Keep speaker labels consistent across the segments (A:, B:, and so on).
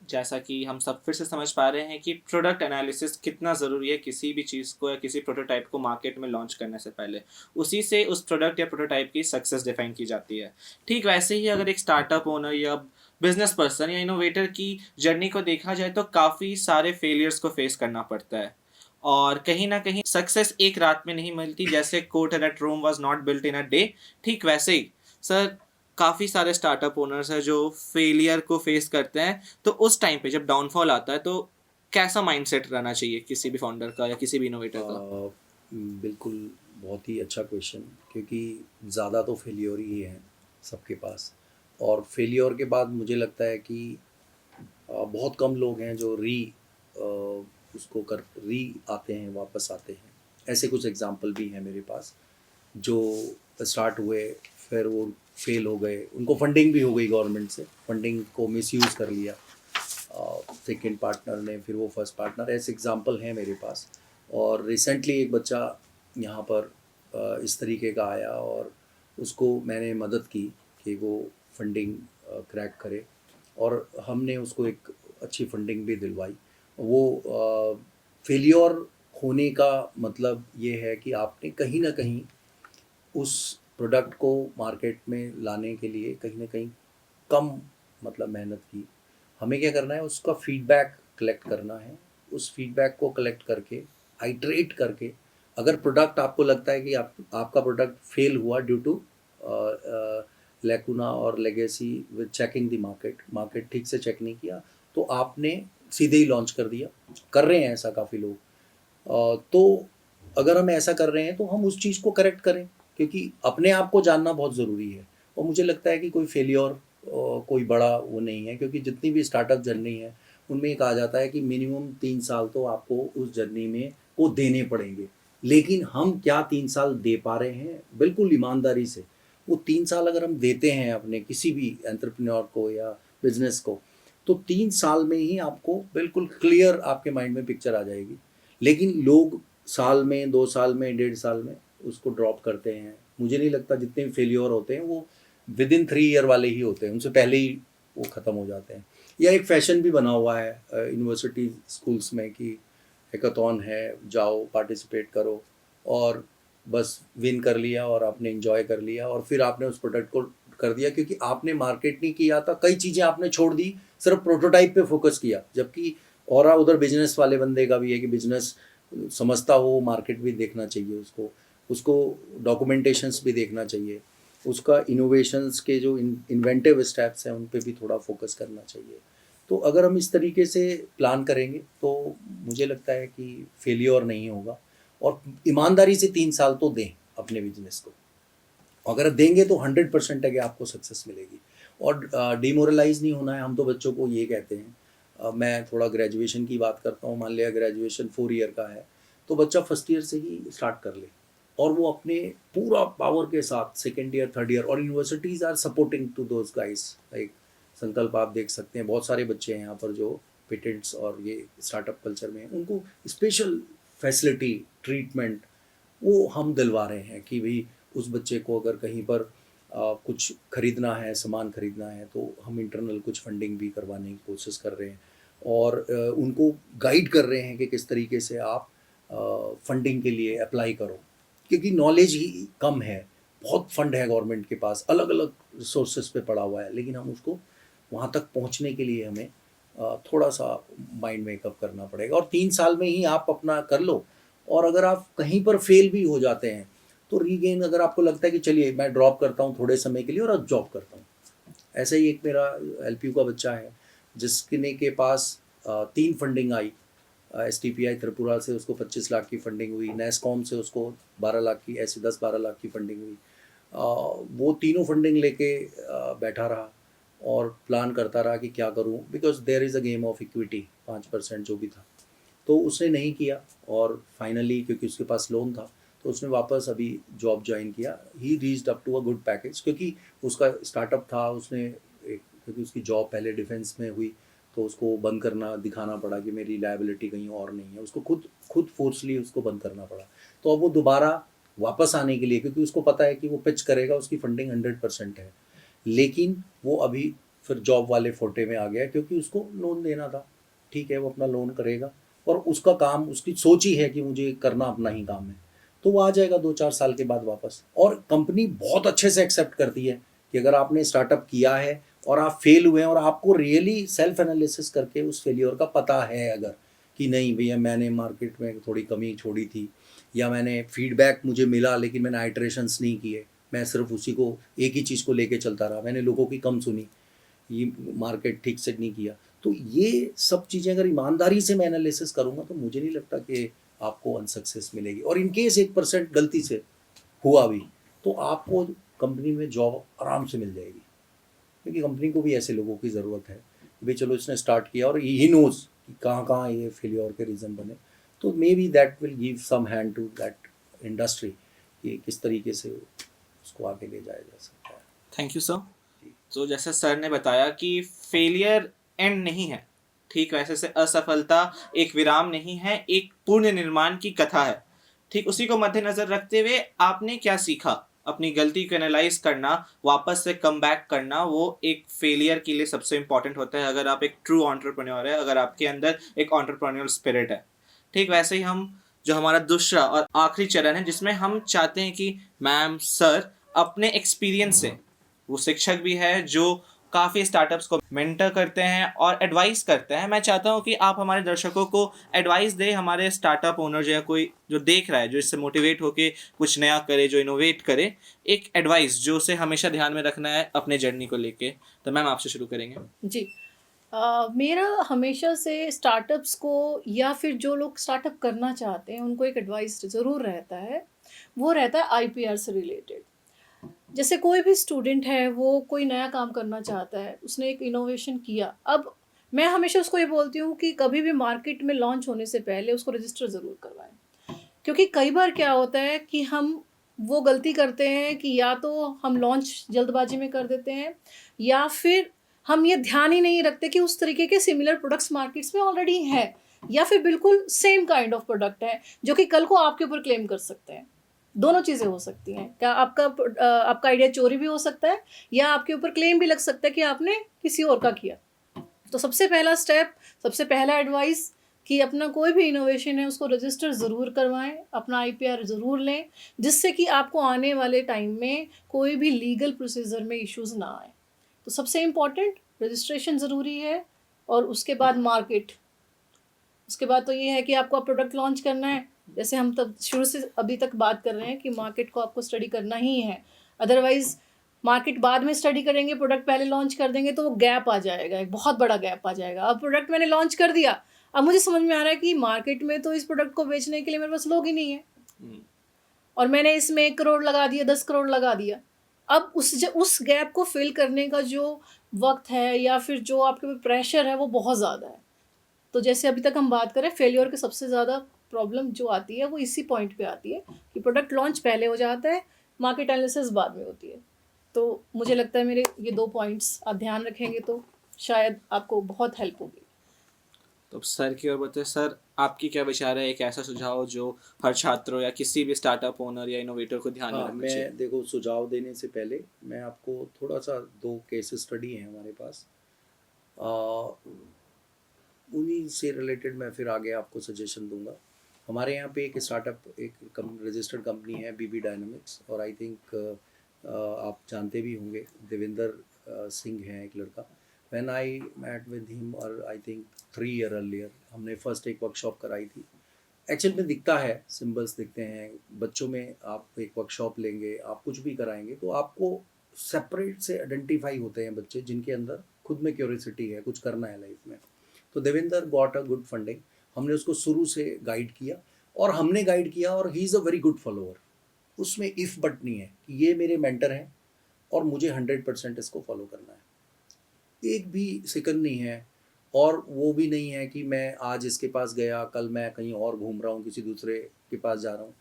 A: जैसा कि हम सब फिर से समझ पा रहे हैं कि प्रोडक्ट एनालिसिस कितना ज़रूरी है किसी भी चीज़ को या किसी प्रोटोटाइप को मार्केट में लॉन्च करने से पहले। उसी से उस प्रोडक्ट या प्रोटोटाइप की सक्सेस डिफाइन की जाती है। ठीक वैसे ही अगर एक स्टार्टअप ओनर या बिज़नेस पर्सन या इनोवेटर की जर्नी को देखा जाए तो काफ़ी सारे फेलियर्स को फेस करना पड़ता है। और कहीं न कहीं सक्सेस एक रात में नहीं मिलती, जैसे quote that Rome was not built in a day, ठीक वैसे ही सर काफ़ी सारे स्टार्टअप ओनर्स हैं जो फेलियर को फेस करते हैं। तो उस टाइम पे जब डाउनफॉल आता है तो कैसा माइंडसेट रहना चाहिए किसी भी फाउंडर का या किसी भी इनोवेटर का?
B: बिल्कुल, बहुत ही अच्छा क्वेश्चन, क्योंकि ज़्यादा तो फेल्योर ही है सबके पास। और फेल्योर के बाद मुझे लगता है कि बहुत कम लोग हैं जो अ, उसको कर री आते हैं, वापस आते हैं। ऐसे कुछ एग्जांपल भी हैं मेरे पास, जो स्टार्ट हुए, फिर वो फेल हो गए, उनको फंडिंग भी हो गई गवर्नमेंट से, फंडिंग को मिसयूज़ कर लिया सेकंड पार्टनर ने, फिर वो फर्स्ट पार्टनर। ऐसे एग्जांपल हैं मेरे पास। और रिसेंटली एक बच्चा यहाँ पर इस तरीके का आया, और उसको मैंने मदद की कि वो फंडिंग क्रैक करे, और हमने उसको एक अच्छी फंडिंग भी दिलवाई। वो फेलियर होने का मतलब ये है कि आपने कहीं न कहीं उस प्रोडक्ट को मार्केट में लाने के लिए कहीं न कहीं कम मतलब मेहनत की। हमें क्या करना है, उसका फीडबैक कलेक्ट करना है। उस फीडबैक को कलेक्ट करके, आइटरेट करके, अगर प्रोडक्ट आपको लगता है कि आपका प्रोडक्ट फेल हुआ ड्यू टू लैकुना और legacy with checking the market, market ठीक से चेक नहीं किया, तो आपने सीधे ही लॉन्च कर दिया। कर रहे हैं ऐसा काफ़ी लोग। तो अगर हम ऐसा कर रहे हैं तो हम उस चीज़ को करेक्ट करें, क्योंकि अपने आप को जानना बहुत ज़रूरी है। और मुझे लगता है कि कोई फेलियर कोई बड़ा वो नहीं है, क्योंकि जितनी भी स्टार्टअप जर्नी है उनमें ये कहा जाता है कि मिनिमम 3 साल तो आपको उस जर्नी में को देने पड़ेंगे। लेकिन हम क्या 3 साल दे पा रहे हैं बिल्कुल ईमानदारी से? वो 3 साल अगर हम देते हैं अपने किसी भी एंटरप्रेन्योर को या बिजनेस को, तो 3 साल में ही आपको बिल्कुल क्लियर आपके माइंड में पिक्चर आ जाएगी। लेकिन लोग साल में, 2 साल में, 1.5 साल में उसको ड्रॉप करते हैं। मुझे नहीं लगता जितने भी फेल्योर होते हैं वो विद इन 3 ईयर वाले ही होते हैं, उनसे पहले ही वो ख़त्म हो जाते हैं। या एक फैशन भी बना हुआ है यूनिवर्सिटी स्कूल्स में कि हैकाथॉन है, जाओ पार्टिसिपेट करो, और बस विन कर लिया और आपने एंजॉय कर लिया, और फिर आपने उस प्रोडक्ट को कर दिया, क्योंकि आपने मार्केट नहीं किया था, कई चीज़ें आपने छोड़ दी, सिर्फ प्रोटोटाइप पे फोकस किया। जबकि और उधर बिजनेस वाले बंदे का भी है कि बिजनेस समझता हो, मार्केट भी देखना चाहिए उसको, उसको डॉक्यूमेंटेशंस भी देखना चाहिए, उसका इनोवेशंस के जो इन्वेंटिव स्टेप्स हैं उन पे भी थोड़ा फोकस करना चाहिए। तो अगर हम इस तरीके से प्लान करेंगे तो मुझे लगता है कि फेलियर नहीं होगा। और ईमानदारी से 3 साल तो दें अपने बिजनेस को, अगर देंगे तो 100% है कि आपको सक्सेस मिलेगी। और डिमोरलाइज नहीं होना है। हम तो बच्चों को ये कहते हैं, मैं थोड़ा ग्रेजुएशन की बात करता हूँ। मान लिया ग्रेजुएशन 4 ईयर का है, तो बच्चा फर्स्ट ईयर से ही स्टार्ट कर ले, और वो अपने पूरा पावर के साथ सेकेंड ईयर, थर्ड ईयर, और universities are supporting to those guys. Like Sankalp आप देख सकते हैं, बहुत सारे बच्चे हैं यहाँ पर जो पेटेंट्स और ये स्टार्टअप कल्चर में हैं, उनको स्पेशल फैसिलिटी, ट्रीटमेंट वो हम दिलवा रहे हैं कि भाई उस बच्चे को अगर कहीं पर कुछ खरीदना है, सामान खरीदना है, तो हम इंटरनल कुछ फंडिंग भी करवाने की कोशिश कर रहे हैं, और उनको गाइड कर रहे हैं कि किस तरीके से आप फंडिंग के लिए अप्लाई करो, क्योंकि नॉलेज ही कम है। बहुत फंड है गवर्नमेंट के पास, अलग अलग रिसोर्सेज पे पड़ा हुआ है, लेकिन हम उसको वहाँ तक पहुँचने के लिए हमें थोड़ा सा माइंड मेकअप करना पड़ेगा। और 3 साल में ही आप अपना कर लो। और अगर आप कहीं पर फेल भी हो जाते हैं तो रीगेन, अगर आपको लगता है कि चलिए मैं ड्रॉप करता हूँ थोड़े समय के लिए और अब जॉब करता हूँ। ऐसा ही एक मेरा एलपीयू का बच्चा है जिसने के पास 3 फंडिंग आई। एसटीपीआई त्रिपुरा से उसको 25 लाख की फंडिंग हुई, नेस्कॉम से उसको 12 लाख की, ऐसे 10-12 लाख की फंडिंग हुई। वो तीनों फंडिंग लेके बैठा रहा और प्लान करता रहा कि क्या करूं, because there is a game of equity, 5% जो भी था। तो उसने नहीं किया, और फाइनली क्योंकि उसके पास लोन था, तो उसने वापस अभी जॉब ज्वाइन किया। He reached up to a good package, क्योंकि उसका स्टार्टअप था। उसने क्योंकि उसकी जॉब पहले डिफेंस में हुई, तो उसको बंद करना, दिखाना पड़ा कि मेरी लायबिलिटी कहीं और नहीं है, उसको खुद खुद फोर्सली उसको बंद करना पड़ा। तो अब वो दोबारा वापस आने के लिए, क्योंकि उसको पता है कि वो पिच करेगा, उसकी फंडिंग 100% है, लेकिन वो अभी फिर जॉब वाले फोटे में आ गया क्योंकि उसको लोन देना था। ठीक है, वो अपना लोन करेगा और उसका काम, उसकी सोच ही है कि मुझे करना अपना ही काम है, तो वो आ जाएगा 2-4 साल के बाद वापस। और कंपनी बहुत अच्छे से एक्सेप्ट करती है कि अगर आपने स्टार्टअप किया है और आप फेल हुए हैं और आपको रियली सेल्फ एनालिसिस करके उस फेलियर का पता है, अगर कि नहीं भैया मैंने मार्केट में थोड़ी कमी छोड़ी थी, या मैंने फीडबैक मुझे मिला लेकिन मैंने आइटरेशंस नहीं किए, मैं सिर्फ उसी को एक ही चीज़ को लेके चलता रहा, मैंने लोगों की कम सुनी, ये मार्केट ठीक से नहीं किया, तो ये सब चीज़ें अगर ईमानदारी से मैं एनालिसिस करूँगा तो मुझे नहीं लगता कि आपको अनसक्सेस मिलेगी। और इन केस 1% गलती से हुआ भी तो आपको कंपनी में जॉब आराम से मिल जाएगी, क्योंकि कंपनी को भी ऐसे लोगों की ज़रूरत है कि भाई चलो इसने स्टार्ट किया और ही नोज़ कि कहाँ कहाँ ये फेलियर के रीज़न बने, तो maybe that will give some hand to that industry कि किस तरीके से उसको आगे ले जाया जा सकता है।
A: Thank you sir. तो जैसे सर ने बताया कि फेलियर एंड नहीं है, ठीक वैसे से असफलता एक विराम नहीं है, एक पूर्ण निर्माण की कथा है। ठीक उसी को मद्देनजर रखते हुए आपने क्या सीखा? अपनी गलती को एनालाइज करना, वापस से कम बैक करना, वो एक फेलियर के लिए सबसे इंपॉर्टेंट होता है अगर आप एक ट्रू एंटरप्रेन्योर है, अगर आपके अंदर एक एंटरप्रेन्योर स्पिरिट है। ठीक वैसे ही हम जो हमारा दूसरा और आखिरी चरण है जिसमें हम चाहते हैं कि मैम सर अपने एक्सपीरियंस से, वो शिक्षक भी है जो काफ़ी स्टार्टअप्स को मेंटर करते हैं और एडवाइस करते हैं, मैं चाहता हूँ कि आप हमारे दर्शकों को एडवाइस दें, हमारे स्टार्टअप ओनर या कोई जो देख रहा है जो इससे मोटिवेट होके कुछ नया करे, जो इनोवेट करे, एक एडवाइस जो उसे हमेशा ध्यान में रखना है अपने जर्नी को लेके। तो मैम आपसे शुरू करेंगे।
C: जी। मेरा हमेशा से स्टार्टअप्स को या फिर जो लोग स्टार्टअप करना चाहते हैं उनको एक एडवाइस ज़रूर रहता है, वो रहता है आईपीआर से रिलेटेड। जैसे कोई भी स्टूडेंट है, वो कोई नया काम करना चाहता है, उसने एक इनोवेशन किया। अब मैं हमेशा उसको ये बोलती हूँ कि कभी भी मार्केट में लॉन्च होने से पहले उसको रजिस्टर ज़रूर करवाएं, क्योंकि कई बार क्या होता है कि हम वो गलती करते हैं कि या तो हम लॉन्च जल्दबाजी में कर देते हैं, या फिर हम ये ध्यान ही नहीं रखते कि उस तरीके के सिमिलर प्रोडक्ट्स मार्केट्स में ऑलरेडी हैं, या फिर बिल्कुल सेम काइंड ऑफ प्रोडक्ट है जो कि कल को आपके ऊपर क्लेम कर सकते हैं। दोनों चीज़ें हो सकती हैं। क्या आपका आइडिया चोरी भी हो सकता है, या आपके ऊपर क्लेम भी लग सकता है कि आपने किसी और का किया। तो सबसे पहला स्टेप, सबसे पहला एडवाइस कि अपना कोई भी इनोवेशन है उसको रजिस्टर ज़रूर करवाएं, अपना आईपीआर ज़रूर लें, जिससे कि आपको आने वाले टाइम में कोई भी लीगल प्रोसीजर में इश्यूज़ ना आए। तो सबसे इम्पॉर्टेंट रजिस्ट्रेशन ज़रूरी है, और उसके बाद मार्केट। उसके बाद तो ये है कि आपको प्रोडक्ट लॉन्च करना है। जैसे हम तब शुरू से अभी तक बात कर रहे हैं कि मार्केट को आपको स्टडी करना ही है, अदरवाइज़ मार्केट बाद में स्टडी करेंगे, प्रोडक्ट पहले लॉन्च कर देंगे तो वो गैप आ जाएगा, एक बहुत बड़ा गैप आ जाएगा। अब प्रोडक्ट मैंने लॉन्च कर दिया, अब मुझे समझ में आ रहा है कि मार्केट में तो इस प्रोडक्ट को बेचने के लिए मेरे पास लोग ही नहीं है, और मैंने इसमें 1 करोड़ लगा दिया, 10 करोड़ लगा दिया। अब उस गैप को फिल करने का जो वक्त है या फिर जो आपके ऊपर प्रेशर है वो बहुत ज़्यादा है। तो जैसे अभी तक हम बात करें, फेलियर की सबसे ज़्यादा प्रॉब्लम जो आती है वो इसी पॉइंट पे आती है कि प्रोडक्ट लॉन्च पहले हो जाता है, मार्केट एनालिसिस बाद में होती है। तो मुझे लगता है मेरे ये 2 पॉइंट्स आप ध्यान रखेंगे तो शायद आपको बहुत हेल्प होगी।
A: तो सर की ओर बताइए, सर आपकी क्या विचार है, एक ऐसा सुझाव जो हर छात्रों या किसी भी स्टार्टअप ओनर या इनोवेटर को ध्यान में
B: हाँ,
A: रखना चाहिए?
B: मैं देखो सुझाव देने से पहले मैं आपको थोड़ा सा 2 केस स्टडी हैं हमारे पास, उन्हीं से रिलेटेड मैं फिर आगे आपको सजेशन दूंगा। हमारे यहाँ पे एक स्टार्टअप, एक रजिस्टर्ड कंपनी है बीबी डायनामिक्स, और आई थिंक आप जानते भी होंगे, देवेंद्र सिंह है एक लड़का। When I met with him और आई थिंक 3 ईयर अर्लियर, हमने फर्स्ट एक वर्कशॉप कराई थी। एक्चुअल में दिखता है, सिंबल्स दिखते हैं बच्चों में। आप एक वर्कशॉप लेंगे, आप कुछ भी कराएंगे तो आपको सेपरेट से आइडेंटिफाई होते हैं बच्चे जिनके अंदर खुद में क्यूरियोसिटी है, कुछ करना है लाइफ में। तो Devendra got a good funding, हमने उसको शुरू से गाइड किया, और हमने गाइड किया, और he is a very good follower. उसमें इफ़ बट नहीं है कि ये मेरे मेंटर हैं और मुझे 100% इसको फॉलो करना है, एक भी सेकंड नहीं है। और वो भी नहीं है कि मैं आज इसके पास गया, कल मैं कहीं और घूम रहा हूँ, किसी दूसरे के पास जा रहा हूँ।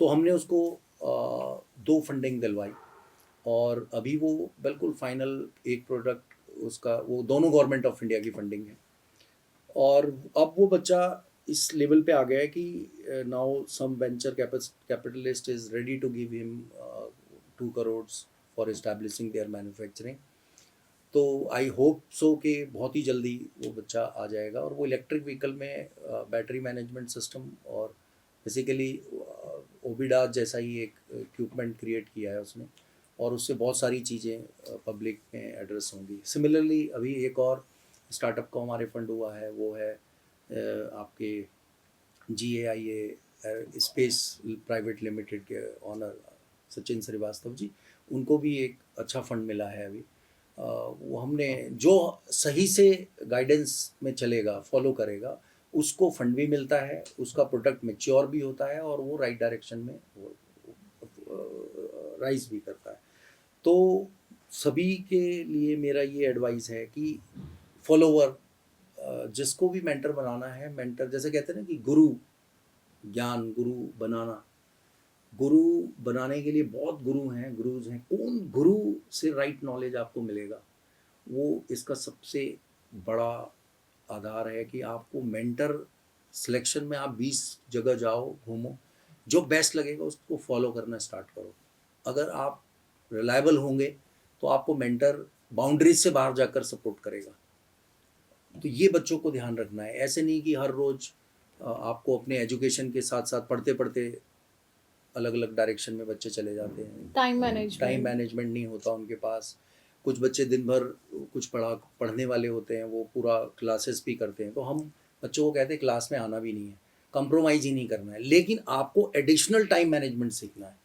B: तो हमने उसको 2 फंडिंग दिलवाई, और अभी वो बिल्कुल फाइनल एक प्रोडक्ट उसका, वो दोनों गवर्नमेंट ऑफ इंडिया की फंडिंग है। और अब वो बच्चा इस लेवल पे आ गया है कि now some venture capitalist is ready to give him 2 crore for establishing their manufacturing. तो आई होप सो कि बहुत ही जल्दी वो बच्चा आ जाएगा, और वो इलेक्ट्रिक व्हीकल में बैटरी मैनेजमेंट सिस्टम और बेसिकली ओबिडास जैसा ही एक इक्विपमेंट क्रिएट किया है उसने, और उससे बहुत सारी चीज़ें पब्लिक में एड्रेस होंगी। सिमिलरली अभी एक और स्टार्टअप को हमारे फंड हुआ है, वो है आपके GAIA स्पेस प्राइवेट लिमिटेड के ऑनर सचिन श्रीवास्तव जी, उनको भी एक अच्छा फंड मिला है अभी। वो हमने जो सही से गाइडेंस में चलेगा, फॉलो करेगा, उसको फंड भी मिलता है, उसका प्रोडक्ट मैच्योर भी होता है, और वो राइट डायरेक्शन में राइज भी करता है। तो सभी के लिए मेरा ये एडवाइस है कि फॉलोवर, जिसको भी मेंटर बनाना है, मेंटर जैसे कहते हैं ना कि गुरु ज्ञान, गुरु बनाना, गुरु बनाने के लिए बहुत गुरुज हैं। कौन गुरु से राइट नॉलेज आपको मिलेगा, वो इसका सबसे बड़ा आधार है कि आपको मेंटर सिलेक्शन में आप 20 जगह जाओ, घूमो, जो बेस्ट लगेगा उसको फॉलो करना स्टार्ट करो। अगर आप रिलायबल होंगे तो आपको मेंटर बाउंड्रीज से बाहर जाकर सपोर्ट करेगा। तो ये बच्चों को ध्यान रखना है। ऐसे नहीं कि हर रोज़ आपको अपने एजुकेशन के साथ साथ पढ़ते पढ़ते अलग अलग डायरेक्शन में बच्चे चले जाते हैं। टाइम मैनेजमेंट नहीं होता उनके पास। कुछ बच्चे दिन भर कुछ पढ़ने वाले होते हैं, वो पूरा क्लासेस भी करते हैं। तो हम बच्चों को कहते हैं क्लास में आना भी नहीं है, कंप्रोमाइज़ ही नहीं करना है, लेकिन आपको एडिशनल टाइम मैनेजमेंट सीखना है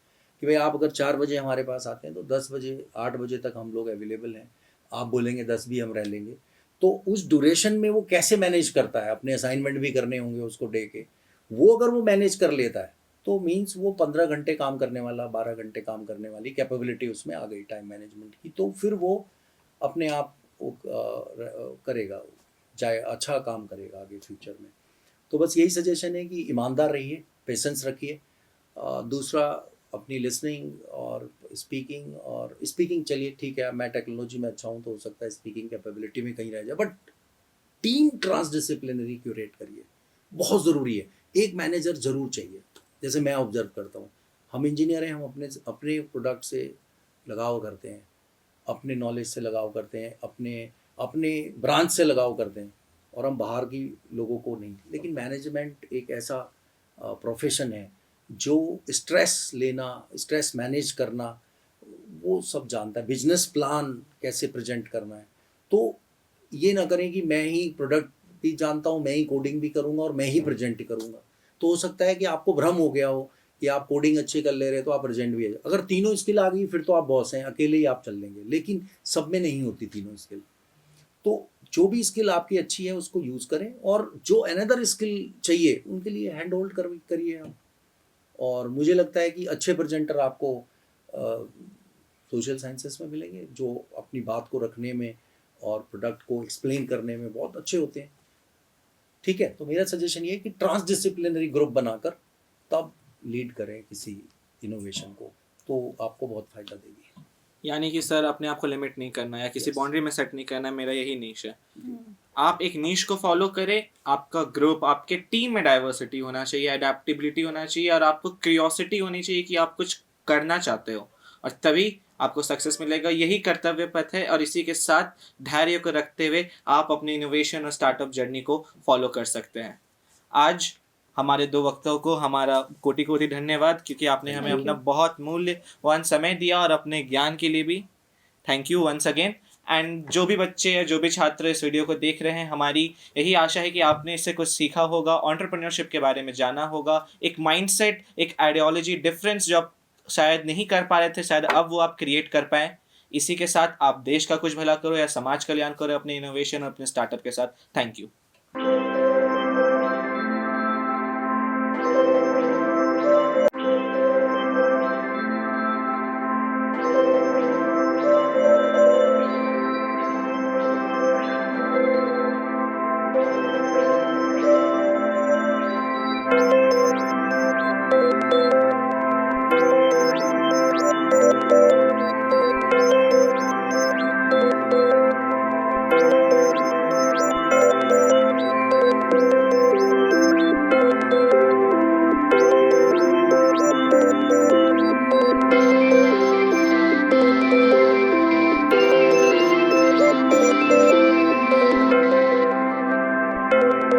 B: कि भाई आप अगर 4 बजे हमारे पास आते हैं तो 10 बजे 8 बजे तक हम लोग अवेलेबल हैं। आप बोलेंगे 10 भी हम रह लेंगे। तो उस ड्यूरेशन में वो कैसे मैनेज करता है, अपने असाइनमेंट भी करने होंगे उसको डे के, वो अगर वो मैनेज कर लेता है तो मीन्स वो 15 घंटे काम करने वाला, 12 घंटे काम करने वाली कैपेबिलिटी उसमें आ गई टाइम मैनेजमेंट की। तो फिर वो अपने आप करेगा, चाहे अच्छा काम करेगा आगे फ्यूचर में। तो बस यही सजेशन है कि ईमानदार रहिए, पेशेंस रखिए। दूसरा अपनी लिसनिंग और स्पीकिंग चलिए ठीक है, मैं टेक्नोलॉजी में अच्छा हूँ तो हो सकता है स्पीकिंग कैपेबिलिटी में कहीं रह जाए, बट टीम ट्रांसडिसिप्लिनरी क्यूरेट करिए, बहुत ज़रूरी है। एक मैनेजर ज़रूर चाहिए। जैसे मैं ऑब्जर्व करता हूँ, हम इंजीनियर हैं, हम अपने प्रोडक्ट से लगाव करते हैं, अपने नॉलेज से लगाव करते हैं, अपने ब्रांच से लगाव करते हैं, और हम बाहर की लोगों को नहीं। लेकिन मैनेजमेंट एक ऐसा प्रोफेशन है जो स्ट्रेस लेना, स्ट्रेस मैनेज करना, वो सब जानता है। बिजनेस प्लान कैसे प्रेजेंट करना है। तो ये ना करें कि मैं ही प्रोडक्ट भी जानता हूँ, मैं ही कोडिंग भी करूँगा और मैं ही प्रेजेंट करूँगा। तो हो सकता है कि आपको भ्रम हो गया हो कि आप कोडिंग अच्छी कर ले रहे तो आप प्रेजेंट भी है। अगर तीनों स्किल आ गई फिर तो आप बॉस हैं, अकेले ही आप चल लेंगे, लेकिन सब में नहीं होती तीनों स्किल। तो जो भी स्किल आपकी अच्छी है उसको यूज़ करें, और जो अनदर स्किल चाहिए उनके लिए हैंड होल्ड करिए आप। और मुझे लगता है कि अच्छे प्रेजेंटर आपको सोशल साइंसेस में मिलेंगे, जो अपनी बात को रखने में और प्रोडक्ट को एक्सप्लेन करने में बहुत अच्छे होते हैं। ठीक है, तो मेरा सजेशन ये है कि ट्रांसडिसिप्लिनरी ग्रुप बनाकर तब लीड करें किसी इनोवेशन को, तो आपको बहुत फ़ायदा देगी।
A: यानी कि सर अपने आप को लिमिट नहीं करना या किसी बाउंड्री में सेट नहीं करना, मेरा यही नीश है। आप एक नीश को फॉलो करें, आपका ग्रुप, आपके टीम में डाइवर्सिटी होना चाहिए, अडेप्टेबिलिटी होना चाहिए, और आपको क्यूरियोसिटी होनी चाहिए कि आप कुछ करना चाहते हो, और तभी आपको सक्सेस मिलेगा। यही कर्तव्य पथ है, और इसी के साथ धैर्य को रखते हुए आप अपनी इनोवेशन और स्टार्टअप जर्नी को फॉलो कर सकते हैं। आज हमारे 2 वक्ताओं को हमारा कोटि कोटि धन्यवाद, क्योंकि आपने हमें अपना बहुत मूल्यवान समय दिया, और अपने ज्ञान के लिए भी thank you once again. And जो भी बच्चे या जो भी छात्र इस वीडियो को देख रहे हैं, हमारी यही आशा है कि आपने इससे कुछ सीखा होगा, एंटरप्रेन्योरशिप के बारे में जाना होगा, एक माइंडसेट, एक आइडियोलॉजी डिफरेंस जो आप शायद नहीं कर पा रहे थे, शायद अब वो आप क्रिएट कर पाएँ। इसी के साथ आप देश का कुछ भला करो या समाज कल्याण करो अपने इनोवेशन और अपने स्टार्टअप के साथ। Thank you.
C: है।